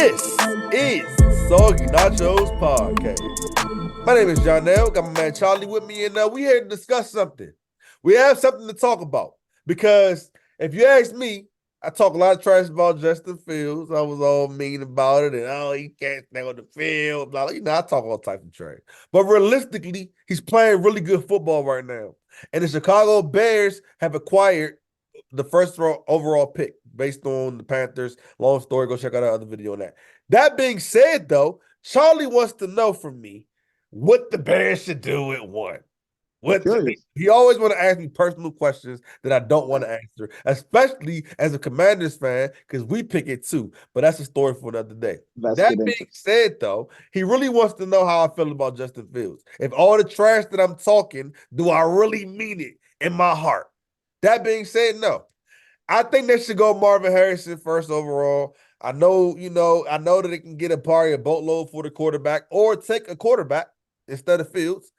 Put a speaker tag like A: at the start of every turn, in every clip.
A: This is Soggy Nachos Podcast. My name is Jonell. Got my man Charlie with me, and we here to discuss something. We have something to talk about because if you ask me, I talk a lot of trash about Justin Fields. I was all mean about it, and he can't stay on the field. Blah, blah. I talk all types of trash. But realistically, he's playing really good football right now, and the Chicago Bears have acquired the first overall pick based on the Panthers. Long story, go check out our other video on that. That being said, though, Charlie wants to know from me what the Bears should do at one. He always want to ask me personal questions that I don't want to answer, especially as a Commanders fan, because we pick it too. But that's a story for another day. That being said, though, he really wants to know how I feel about Justin Fields. If all the trash that I'm talking, do I really mean it in my heart? That being said, no. I think they should go Marvin Harrison first overall. I know that they can get a boatload for the quarterback or take a quarterback instead of Fields.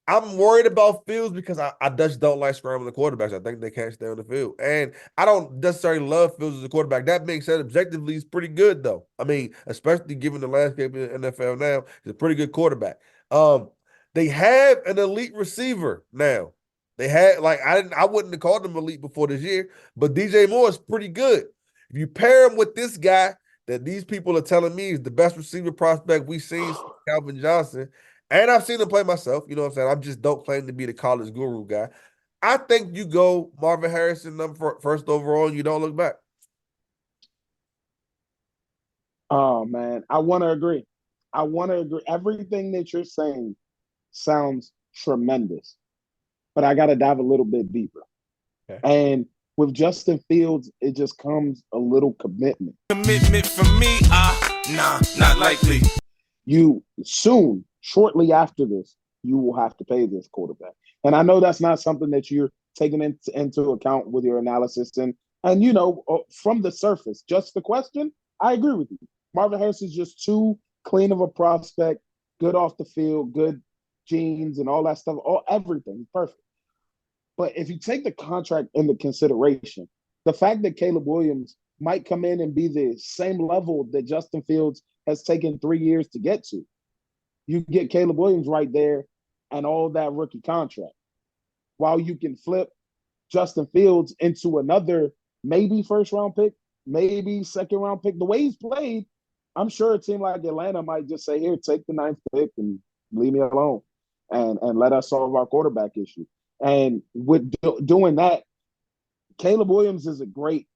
A: I'm worried about Fields because I just don't like scrambling quarterbacks. I think they can't stay on the field. And I don't necessarily love Fields as a quarterback. That being said, objectively, he's pretty good, though. I mean, especially given the landscape in the NFL now, he's a pretty good quarterback. They have an elite receiver now. They had I wouldn't have called him elite before this year, but DJ Moore is pretty good. If you pair him with this guy that these people are telling me is the best receiver prospect we've seen, Calvin Johnson, and I've seen him play myself, you know what I'm saying? I just don't claim to be the college guru guy. I think you go Marvin Harrison first overall and you don't look back.
B: Oh, man. I want to agree. Everything that you're saying sounds tremendous, but I got to dive a little bit deeper. Okay. And with Justin Fields, it just comes a little commitment.
C: Commitment from me? Nah, not likely.
B: You soon, shortly after this, you will have to pay this quarterback. And I know that's not something that you're taking into account with your analysis. And from the surface, just the question, I agree with you. Marvin Harrison is just too clean of a prospect, good off the field, good genes and all that stuff, everything, perfect. But if you take the contract into consideration, the fact that Caleb Williams might come in and be the same level that Justin Fields has taken 3 years to get to, you get Caleb Williams right there and all that rookie contract. While you can flip Justin Fields into another maybe first-round pick, maybe second-round pick. The way he's played, I'm sure a team like Atlanta might just say, here, take the 9th pick and leave me alone and let us solve our quarterback issue. And with doing that, Caleb Williams is a great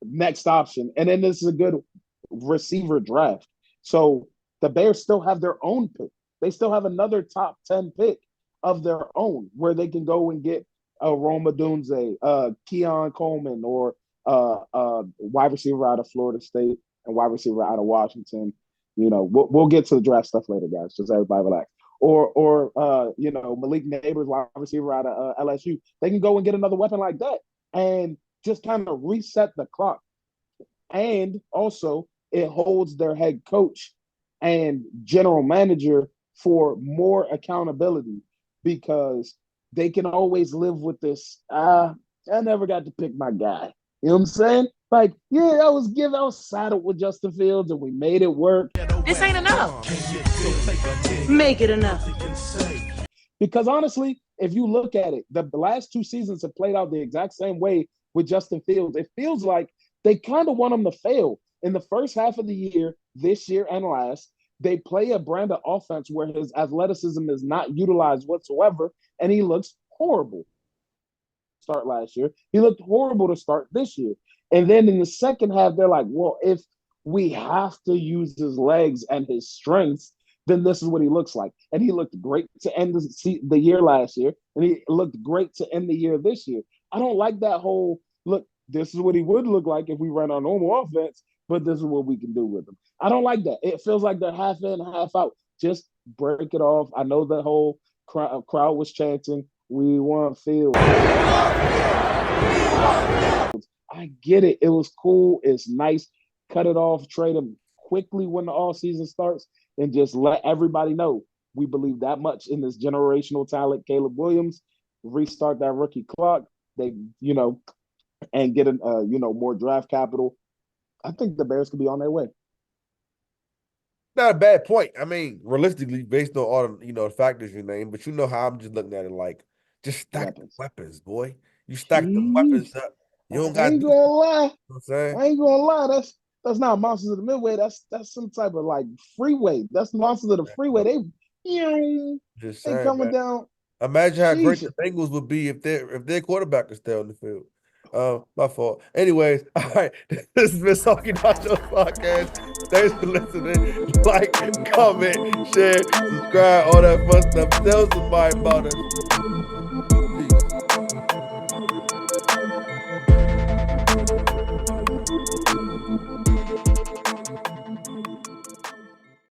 B: next option. And then this is a good receiver draft. So the Bears still have their own pick. They still have another top 10 pick of their own where they can go and get a Roma Dunze, Keon Coleman, or wide receiver out of Florida State and wide receiver out of Washington. We'll get to the draft stuff later, guys. Just everybody relax. Or Malik Neighbors, wide receiver out of LSU. They can go and get another weapon like that and just kind of reset the clock. And also, it holds their head coach and general manager for more accountability because they can always live with this. I never got to pick my guy. You know what I'm saying? Like, yeah, I was saddled with Justin Fields and we made it work.
D: This ain't enough. Make it enough.
B: Because honestly, if you look at it, the last 2 seasons have played out the exact same way with Justin Fields. It feels like they kind of want him to fail. In the first half of the year, this year and last, they play a brand of offense where his athleticism is not utilized whatsoever, and he looks horrible. Start last year. He looked horrible to start this year. And then in the second half, they're like, well, if we have to use his legs and his strengths, then this is what he looks like. And he looked great to end the year last year, and he looked great to end the year this year. I don't like that whole, look, this is what he would look like if we ran our normal offense, but this is what we can do with him. I don't like that. It feels like they're half in, half out. Just break it off. I know the whole crowd was chanting, we want Fields. I get it. It was cool. It's nice. Cut it off. Trade him quickly when the all season starts and just let everybody know we believe that much in this generational talent, Caleb Williams. Restart that rookie clock. They, and get more draft capital. I think the Bears could be on their way.
A: Not a bad point. I mean, realistically, based on all the factors you name, but you know how I'm just looking at it like, just stack the weapons, boy. You stack the weapons
B: Jeez.
A: up. You don't
B: I
A: got to
B: ain't
A: do
B: gonna
A: something.
B: lie.
A: You know what I'm saying?
B: I ain't gonna lie. That's not Monsters of the Midway. That's some type of like freeway. That's Monsters of the Freeway.
A: Just
B: They
A: saying,
B: coming
A: man.
B: down.
A: Imagine how great
B: Sheesh.
A: the Bengals would be if their quarterback is still on the field. My fault. Anyways, all right. This has been Soggy Nachos Podcast. Thanks for listening. Like, comment, share, subscribe, all that fun stuff. Tell somebody about us.